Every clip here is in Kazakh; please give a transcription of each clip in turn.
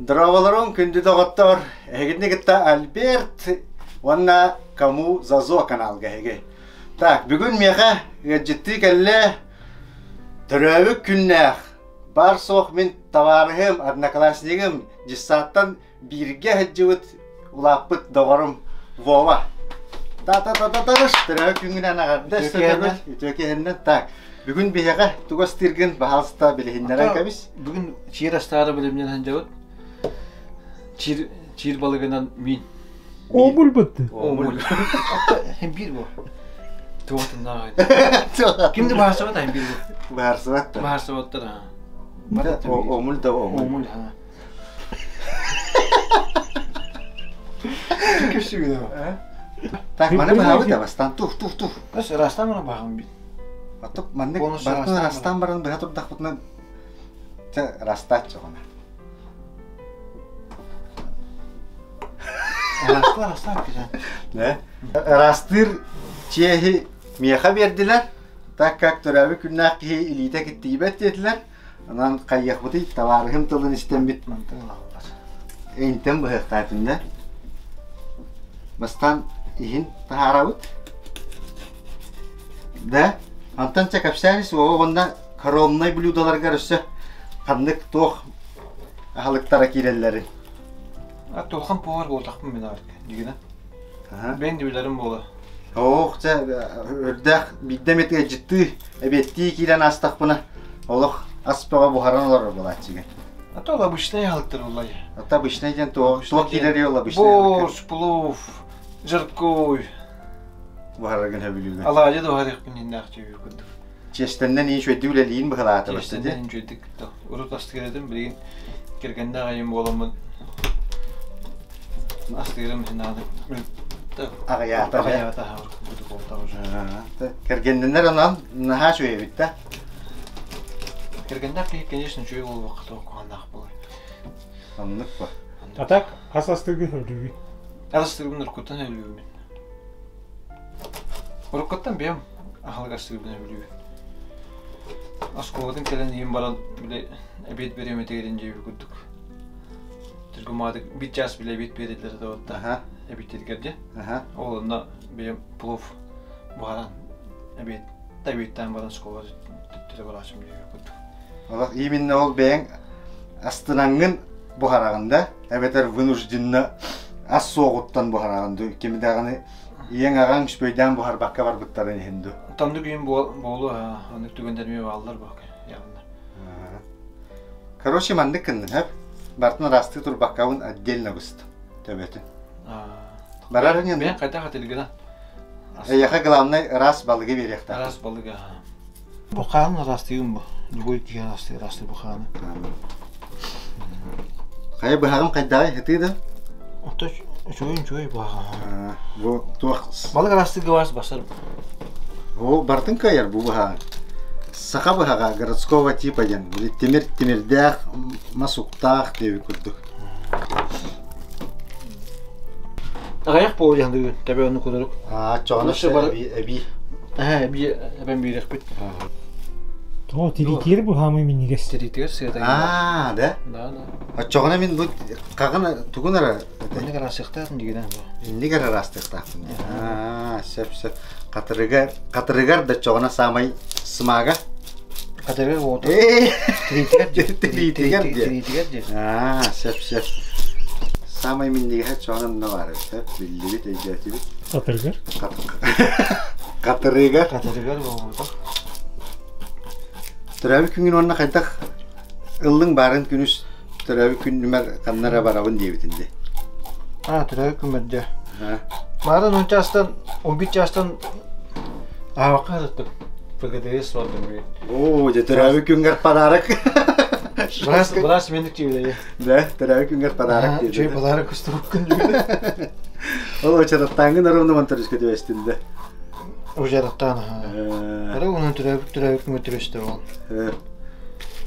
Здраволорон, күнді доғыттар. Эгидне гитта Альберт, ванна кому зазо каналга эге. Так, бүгін меға житти кәлі түрәві күннәқ. Бар соқ мен таварығым, одноклассникым, жиссаттан бирге хәджівіт улаппыт доғарым Вова. Та-та-та-та-тарыш, түрәві күнгінен ағарды өтөкенен. Так, бүгін беға туғас тирген бағалыста білігіндерін кәбіс? Бүгін чир астары білімнен хәнжауыт. Чир балығынан мен. Omul bıttı. Omul. Hem bir bu. Tuvatında ağaydı. Kimdi Baharsavat hem bir bu? Baharsavat da. Baharsavat'ta da. Omul da omul. Omul ha. Köşü günü var. Tak, mana bahağı da bastan. Tuh. Nasıl rastan mı bakın bir? Atıp mannek bartın rastan barın bir hatır dakpıtına rastat çoğuna. Rastlar güzel. Ne? Rastır çiğhi miyaha verdiler. Tak kak törəvi künnaq ki ilite gittiyibet dediler. Ondan qayyak bıdı tavarıhım tılın istem bit. Entem bıhıq tatında. Bastan ihin taharavut. Da antan çakapsanis o onda karomnay bludalar garışı. Kandık toh ahalıktara kirelleri. Tolkan poğar bol takpım ben artık. Digine. Ben de bilirim bolu. Oh, ördək biddemetge ciddi ebetti kilen astak buna. Oluq aspağa buharan olar bulatçıga. Ata ola bışnay halıktır olayı. Ata bışnayken toq kileri ola bışnay. Borş, pulov, jırtkoy. Buharagın hebiliyorlar. Alacı da harıq binin naqçı yürgündür. Çestenden iyi şöyle üleliğin bıhalata başladı. Çestenden iyi şöydik. Urut astı geledim bilgin. Kergende ağayım bolamın. Astı geledim sen adım. Ağayata. Ağayata harıq budu bolta hoca. Kergendenler ondan naha şöyle bitti. Kergende ki конечно şöyle ol vaqt oqanaq bolay. Anlık bu. Atak asastırgı hörlüğü. Astırgın urkuttan ölüyüm ben. Urkuttan beyim ahal astırgın ölüyüm. Askolodun kelen yem baral bile ebed beremete gelince yürüdük. Türkümadık bir jas bile ebed berediler de otta. Aha. Ebed edgerdi. Aha. Oğlunda beyim plov buharan ebed tabiitten baran skola tüttüre barasım diye yürüdük. Allah iyi minne ol beyin astınangın buharagında. Ebeter vınuşdinna as soğuttan buharagında. Kimi dağını iyen ağan şüpheyden buhar bakka var bıttarın hindu. Tamdı gün bolu ha. Anlık tügöndermeye bağlılar bak. Yanında. Короче, манды кындын hep. Бартын расты тур баккавын отдельно гыст. Төбөтүн. Барарын енді. Ben kayta katılgıdan. Яха главный раз балыгы беректа. Aras balığı ha. Bu kanın rastıyım bu. Любой diye rastı bu kanı. Кайы быхагым кайдагы хытыды? Ota çoyun bu ha. Бу тух. Balık rastı varsa basarım. О, бартын кайыр бу быха. Саха быхага городского типа ден. Темирдах, масуктах деп күрдүк. Ayak bol yandı tabii onu kuduruk. Çoğuna ebi. Ben bir rekbet. O tilikleri bu hamı miniges. Teritiyor sırada. Da. Da. Çoğuna min bu kagın tugunara. Ne kadar sıktın digiden bu. Ne kadar rastıkta. Sep. Katırıgar da çoğuna samay smaga. Katırıgar bu. Teritigar diye. Teritigar. Sep. Samay mindiğe çoğuna ne var? Sep bildi bit ecdati bit. Katırgır. Katırıgar. Katırıgar bu. Türevi küngün onunla kaydak ıllın barın günüz türevi kün nümer kanlara barabın diye bitindi. Türevi kümerde. Barın 10 yaştan, 11 yaştan avakı arıttım. Fırgıdayı sordum bir. Oo, türevi künger padarak. Burası mendik diyor. Ne? Türevi künger padarak diyor. Şey padarak kusturuk gün diyor. O çaratangın arımda mantarış kötü estinde. Ujarattan ha. Ara onun türevi kümerde işte o.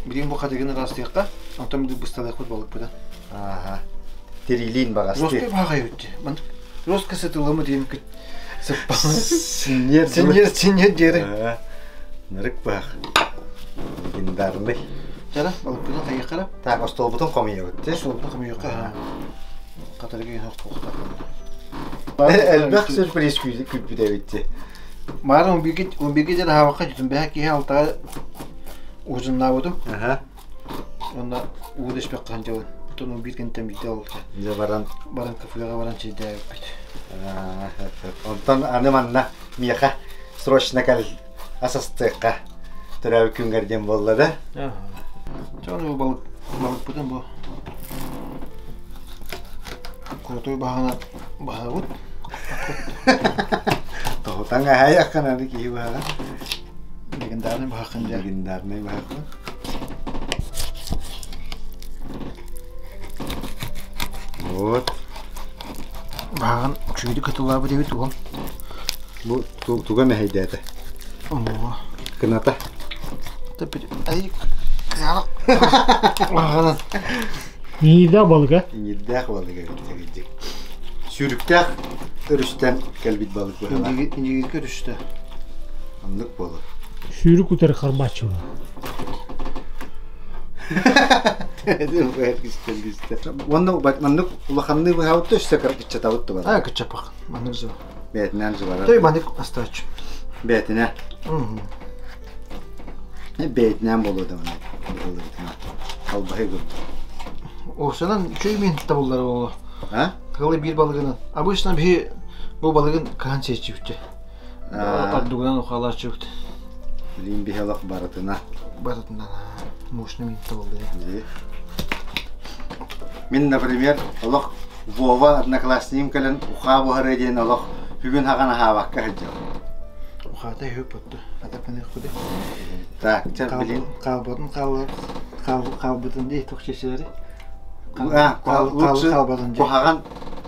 Bileyim bu kategorinin rastıyakta. Antam bir bıstadak balık burada. Aha. Tiriliğin bağastı. Rostu bağa yutti. Ben rost kasetili mı diyeyim ki. Sinyer diyeri. Nırık bak. Legendarный. Jara, balık bunu kayık kara. Так, остол бутун комия өтті. Sol bunu kamı yok. Katarı giyin hak kokta. Әлбәқ сюрприз күлпі де өтті. Mağara 11 gece de hava kaçtım. Belki altığa uzunluğa vurdum. Aha. Onda uğraş pek kancalı. Bütün 11 gün temizde oldu. Bize baran. Baran kafaya varan şeyde yok. Ondan anımanna miyaqa срочно кәл асастыққа түрәбі күнгерден болды да. Çoğunu bu balık bütün bu. Kurutuyu bahana vur. Тоғытанға аяққан аны кейі баға. Legendarный bahakınca. Legendarный баға. Вот. Bahakın çüydü katılar bu devit oğlum. Bu tuğa mı heydədi? Allah. Kınata. Tabii. Ay. Kızarık. Bahakın. İyi de balık ha. İngilдәк balık evet. Sürükdәк örüsten kelbit balık bu. İnci görüştü. Anlık balık. Şürük utarı karbaçı var. Dedim bu herkes kelbiste. Onu bak anlık ulaqanlı bu havutta üstekar gitçe tavuttu bana. Ay kaçak bak. Manırızı. Beytinden zıvara. Tabii mandık astaç. Beytine. Beytinden boludu onu. Albahı gül. O senin köy min tabulları oldu. Ha? Kalı bir balığının. Abıştan bir bu balığın kan seçipti. Abdugan oxalar çıktı. Bileyim bir helak baratına. Baratından. Muşnu min tabuldu. Min, например, Allah Vova одноклассниким кален уха бохары ден Allah бүгін хагана хавакка хаджа. Ухата хөп отты. Ата пане худе. Так, чар билин. Қалбатын қалбатын дей тоқшешелері. Лучше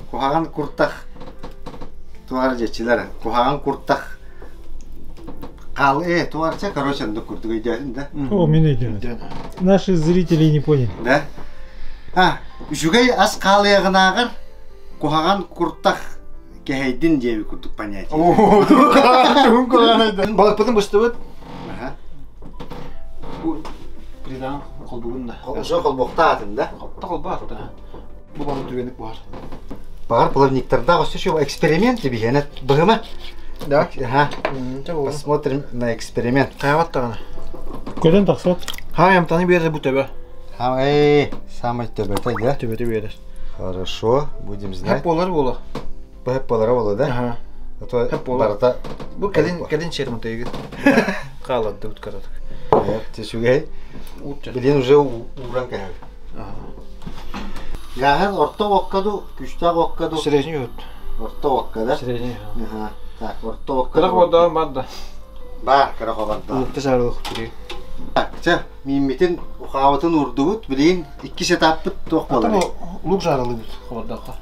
кухаган куртах туар жечилер. Кухаган куртах кал туарча, короче, ндук куртук идеалин, да? О, мен өйдем. Наши зрители не поняли. Да? Жүгей ас қалыягынағыр кухаган куртах кехейдин деби куртук понятие. О, кухаган айдан. Балықпатын бұстыбыт. Придан қолбығында. Уже қолбоқта атын, да? Қолбақты. Бұл балық түгенік бар. Бағар плавниктарда осы шо эксперимент деп ене бұғыма? Да? Посмотрим на эксперимент. Қайваттағаны. Көден тақсат? Хам таны берді бұл төбе. Самый төбе, да? Төбе берді. Хорошо, будем знать. Хәп болар болы. Бұл хәп болары болы, да? Ага. Хәп болары. Бұл кәден шермінті егін. Қалады ұткарадық. Тешугей. Билен уже уран кәйіп. Гағын орта оққаду, күштақ оққаду. Средний өт. Орта оққа, да? Средний. Так, орта оққаду. Қырақ бада бадда. Бар, қырақ бада. Ұлықты жарылық түрей. Так, миммитин ұқауытын ұрдығыт, білейін, 2 сетаппыт тоқ болар. Ата бұл ұлық жарылы бұд, қабардақа.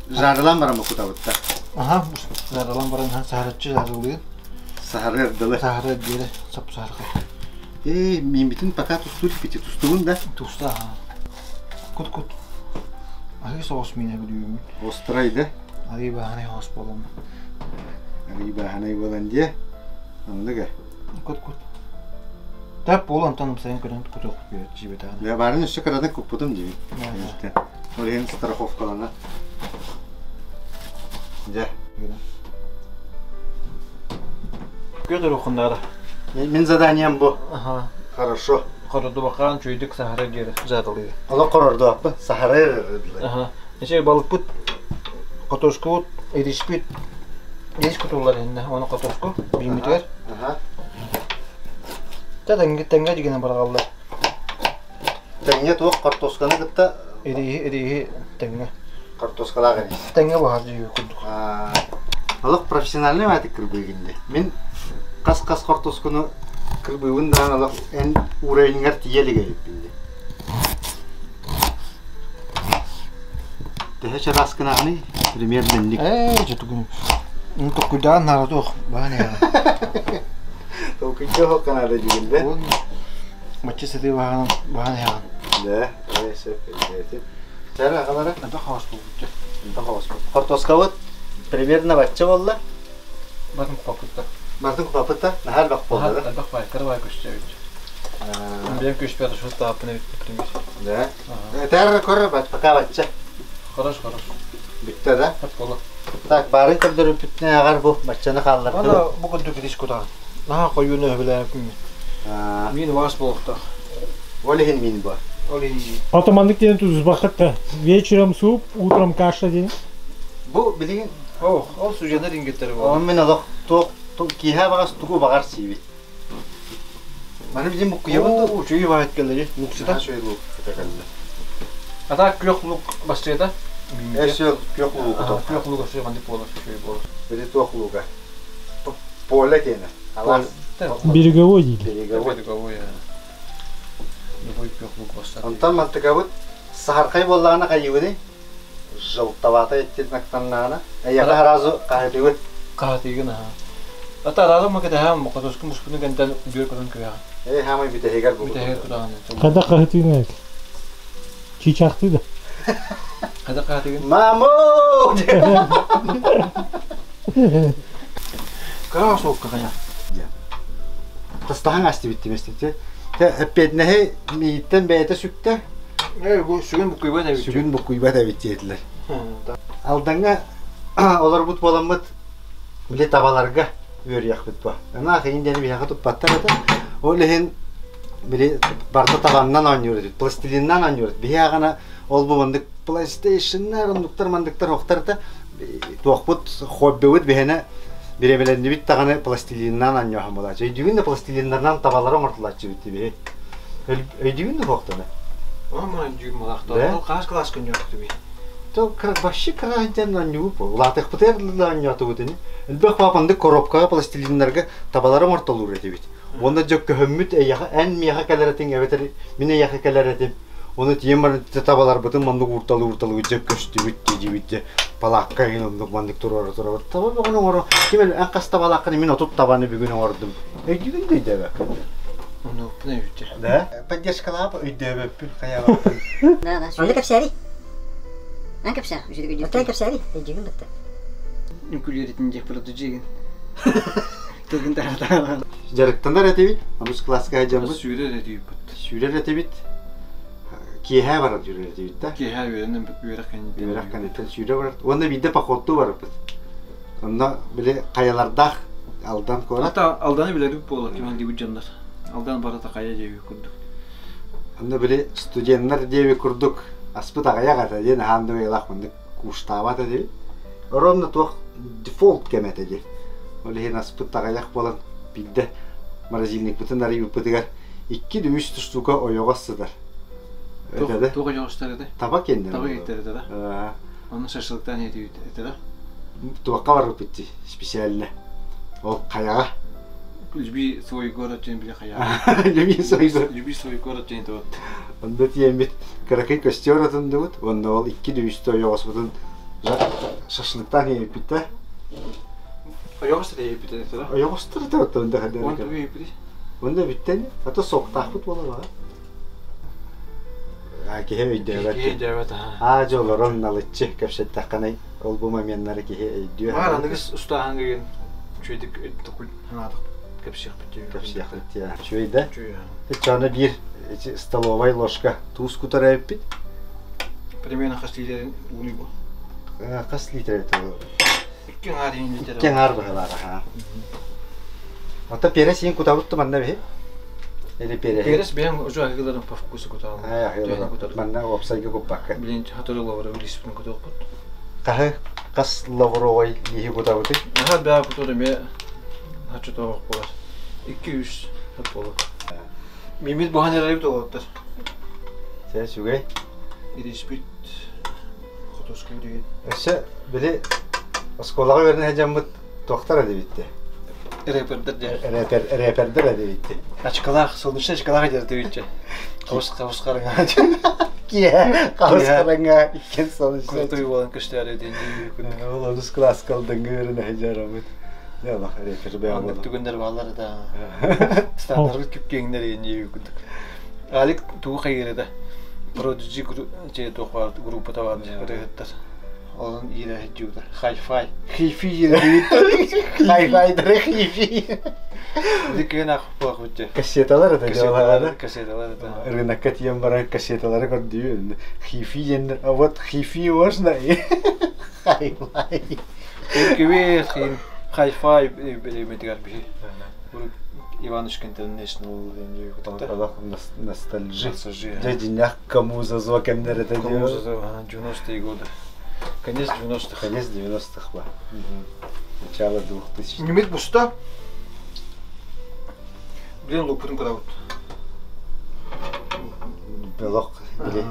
Жарылан барам ұқытабытта. Аха, жарылан барам, сағаратчы жарылы. Сахары ырдылы. Сахары дері, сап сарқы. Миммитин пока тустур пити, тустуғын, да? Туста, Кут. Ағы соғыс мені білуім. Острайды. Ағы бағанай соғыс болам. Ағы бағанай болан де. Анлығы. Кут. Тәп болан таным сайын көрін күт оқып береді, жібет ағаны. Я барын үші қырадың көп бұтым дейін. Ол ең страховкалана. Да. Көтір оқындары. Мен заданиям бұл. Хорошо. Қорырды баққан чөйдік сахара дері жарылығы. Ала қорырды бақпы, сахара ырдылы. Неше балық бұт, қатошқы бұт, ереш бұт. Еш құтылар енді, оны қатошқы, беймітер. Тәңге дегені бар қалды. Тәңге туық қартосқаны күтті? Ерейі тәңге. Қартосқалағы не? Тәңге бағар жүйі күрдік. Алық профессиональный мәтік кірбейгінде. Мен қас-қас қартосқыны кірбейгінден алық ән урайыңар тиеліге өппінде. Тәхе раскынағыны примерденлік. Жеті күні. Ұнтық күрдаған нарады оқ, бағаны яған. Толкынча хоққан ады дегенде? Матчы сәті бағаны яған. Да, өйсіп. Жәрі ағалары? Әді қауыс бұл бұтты. Қартосқа бұд, примерно бәтчі болды? Бардың қопытта. Бардың қопытта? Нәхәл бақ болды, да? Әді қопай, кірбай көшті өйді. Ben köşpede şu tapını bitirmiş. Да. Это коры бач, пока бачча. Хорош. Bitti de. Hep olur. Так, барын көлдөрүп бүтүнө агар бу баччаны калдырды. Valla bu kadar gidiş kuda. Naha koyunu bile yapayım. Min vas bolukta. Олехин мин бу. Oli. Автомандык деген туз бакытта. Вечером суп, утром каша деген. Бу билген Oh, al sujanlar ingetleri var. он мен алак ток киха багас тугу багар сиби. Мана bizim bu kuyabı Oh, çöğü var etkileri. Luksida. şöyle bu tekallı. Ata kök luk başlayda. Eşel yok bu. Kök luk başlayda bandik bolar. Şöyle bolar. Biri tokluga. Поле кене. Алас Береговой дейді. береговой. Береговой. Любой кök luk başlayda. Антан мантыгабыт сахаркай боллагына кайыбыды. Жылтабата еттенактаннана. Аяга разы кайдыбыт. Kahtiğin ha. Ata razı mı kete hem mukadoskum muskunu genden bir kadın köye. Хамай битегер бу. Bir de her kudan. Қайда қағытың әк? Чичақты да. Hadi kahtiğin. Маму! Kara soğuk kakaya. Тастахан асты биттиместикте. Те эппетнеһи мииттен бәйте сүкте. Bu sürün bu kıyba da Сүгүн бу куйба да биттиетилер. Алданга олар бут боламыт биле табаларга өрөйәк бит ба. Ана хәйиндәне бияга туппаттар да. Ол леген биле барда табаннан ойнıyor дит. Пластилиннан ойнıyor. Биягана ол бу мындык PlayStation-нар, ондуктар мандыктар октар да туакпут хоббебит бехене бире-беленди бит таганы пластилиннан ойнıyor хамала. Жүйдүгүн да пластилиннардан табалары омартылачы бит бе. Өйдүгүн да октана. Ama düğüm malakta. Kaç klas gün yoktu bir. То вообще карантин на нюп. Латых путер на нюту бутыны. Элбэх папанды коробкага пластилиннарга табалары мартылуу эти бит. Онда жок көммүт эяга эн мияга келеретин эбетер мине яга келеретин. Оны тиемар табалар бутын мандык урталуу жок көчтү бит балакка геномдук мандык турар. Таба богону оро кимел эн каста балакканы мен отуп табаны бүгүн ордум. Эйдигин дейдебе. Onu ne yüce? Да? Поддержкалап өйдөбөп каяга. Да. Он капсари. Ан капса. Отай капсари. Эдигин битти. Нükleerin yapıladıcı. Tugun da. Жарыктандар этебит. Амус класска хажамбыз. Sürü de diyor. Сүйлер этебит. Киһә бар жүрөр этебит да. Ki her yerden büyürken. Бирак канетел сүйлер бар. Онда бидде похотту бар бит. Онда биле каяларда алдан кора. Hatta aldanı bile düp olur ki ben gibi canlar. Aldan barata kaya cevi kurduk. Онда биле студенттер деби курдук. Аспыта каяга ден ханды ялак мынды куштабат эди. Ровно тох дефолт кемете ди. Оле хен аспыта каяк болан бидде морозильник бүтүн ари бүтүгөр 2-3 штука оёгосудар. Ötede. Toga yoğuşlar edi. Tabak kendine. Tabak ettirdi de. Onun şaşılıktan ediyor de. Tuvakka var bitti. Spesiyelle. O kayağa. Bir soy goracın bile kaya. Bir soy goracın da. Onda diyemit karakay kostyor atındı bud. Onda ol 2-3 oyoğos budun. Şaşılıktan yiyip bitti. Yoğuşlar yiyip bitti de. Oyoğostur da onda kadar. Onda yiyip bitti. Onda bitti. Hatta soktah bud bola var. Ki hevi devet. Evet ha. Ağacı olur onnalıçı kapşet takkanay. Ol bu mamenleri ki diyor. Var anıgız usta hangi çöydük tukul hanadık. Kapşık bitti. Kapşık bitti ya. Şöyle. Çöy. Sonra bir столовая ложка туз кутарайып бит. Примерно kaç litrenin ulu bu? Kaç litre etti? 2 litre. 2 var ha. Ata pere sen kutavuttu manna be. Eli pere. Peres benim ucu akılların pafkusu kutağı. Ha ya, manna opsayga kopakka. Bilinç hatırlı var bir ismin kutağı pot. Kahı kas lavroy lihi kutavuttu. Aha be kutağı me haçı tavuk bolar. 200 hep bolar. Mimit bu haneleri de oldu. Sen şugay. İrispit kutusu gibi. Eşe bile skolaga verene hecamut doktor edi bitti. Reperder de. Reperder edi bitti. Açıkalar sonuçta açıkalar geldi bitti. Kavus karanga. Kiye kavus karanga iken sonuçta. Kutuyu olan kışlar edince. Oğlum klas kaldın görene hecaramut. Ne bak reper be Anlık tügünler bağları da. Standart küpkenler yeni yükündük. Alik tuğu kayırı da. Prodigy grubu da vardı. Rehetler. Onun yine hediyordu. Hi-fi. Hi-fi yine. Hi-fi'dir hi-fi. Dikkat akıp bakıcı. Kassetalar da diyorlar. Kasetalar da. Rınakat yem bara kassetaları kor diyor. Hifi yenir. Avat hifi var ne? Hi-fi. Gibi hi-fi metikar bir şey. Иванушка International diye kutuda. Allah nostalji. Nostalji. Дядя кому зазвакеннер это Кому делал? за 90-е годы. Конец 90-х. Конец 90-х, ба. Начало 2000-х. Немет пуста. Блин, лупырын кыдабыт. Белок или...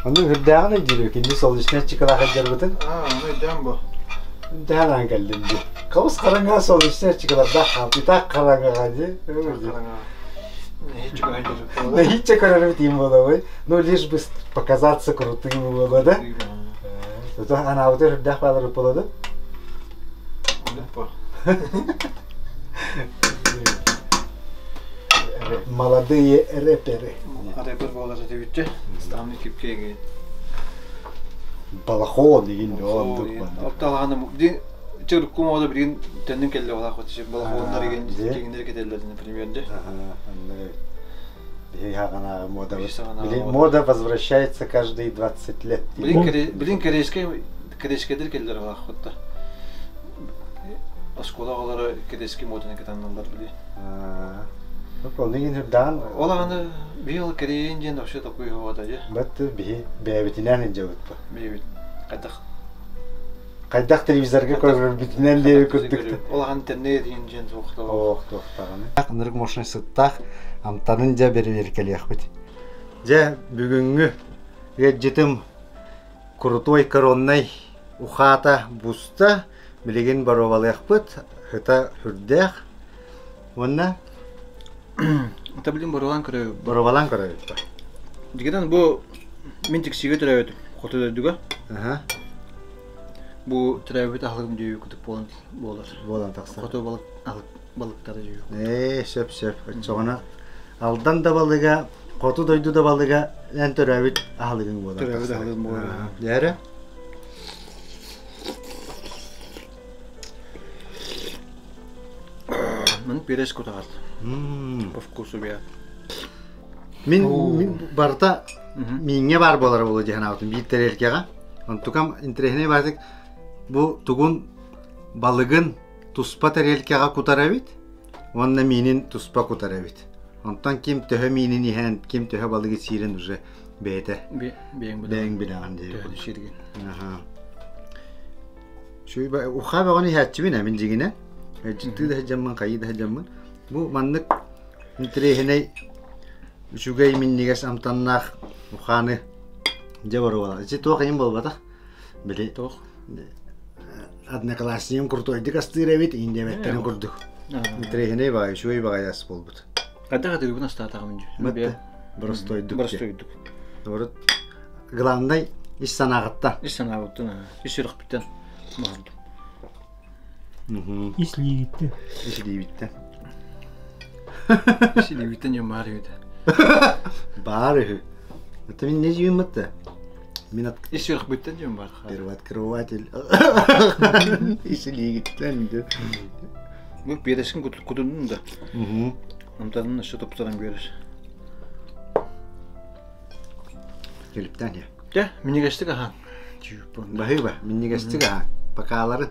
Onu hırdağı ne diyor ki? Ne soluştan çıkıla kadar bütün? Ne dem bu? Dağdan geldim diyor. Kavus karanlığa soluştan çıkıla da bir tak karanlığa hadi. Да и че королевить им было бы, ну лишь бы показаться крутым было, да? Это она вот это дахвала было, да? Молодые рэперы. Рэпер была за девятьте, там кипкеги. Балахон деген он тут. Апталаным, дин чыр кумода бирин тендин келе бала хотчу балахондар деген кегиндер кетелер, например, да? Мода возвращается каждые 20 лет. Блин, корейскедер келдер бала хотта. Осколагалары корейский моданы кетанналар били. Ол деген хурдан. Ол аны бил корейин жен вообще такой хавада, да? Бат би бебитинен жабыт ба. Бебит. Кайдак телевизорга көрүп битинен ле көрдүк. Ол интернет жен токтоо. Ох, токтаганы. Нырык машина сыттак, амтанын жа берер келек бит. Жа бүгүнгү жетим крутой коронной ухата буста билеген баровалык бит. Хата хүрдэх. Онна Та блин баровалан көрөбү. Баровалан көрөбү. Дигеден бу минтик сиге төрөбү. Хотода дуга. Аха. Бу төрөбү ахлыгым дүйү күтүп болор. Болан такса. Хото балыктары дүйү. Шеп. Чогона алдан да балыга, коту дойду да балыга, эн төрөбү ахлыгың болот. Төрөбү ахлыгым болор. Яра. Мен перес котагат. По вкусу бия. Мен барта минге бар болар болу жаһанаатын биттереркега. Антукам интерехне бардык. Бу тугун балыгын туспа терелкега кутарабит. Онна минин туспа кутарабит. Онтан ким төһө минин иһен, ким төһө балыгы сирен уже бете. Бең билан дип. Аха. Шуй ба уха баганы хатчыбына мин жигине. Житти да жамман кайда жамман. Бу маннык интерехне Шугай миннигас амтаннах уханы жабарвала. Жи тоқайым болбата. Били тоқ. Одноклассниким крутой дикастыревит индеметтерин курдук. Интерехне бай, шуй багаяс болбут. Када гына статагым жу. Мата бростойдук. Бростойдук. Дорот. Главный иш санагатта. Иш санагаттан. Иширик биттен. Исливитте. Ишливитте. Ишливиттен ямарыйды. Бары. Это мен не жүйім мұтты? Мен от... Иширик биттен жүйім бар. Первый открыватель. Ишливиттен. Бу пересин кутунун да. Амтанын шы топтаран береш. Келиптен я. Да, минигестик ахан. Бахыба, минигестик ахан. Пакалары.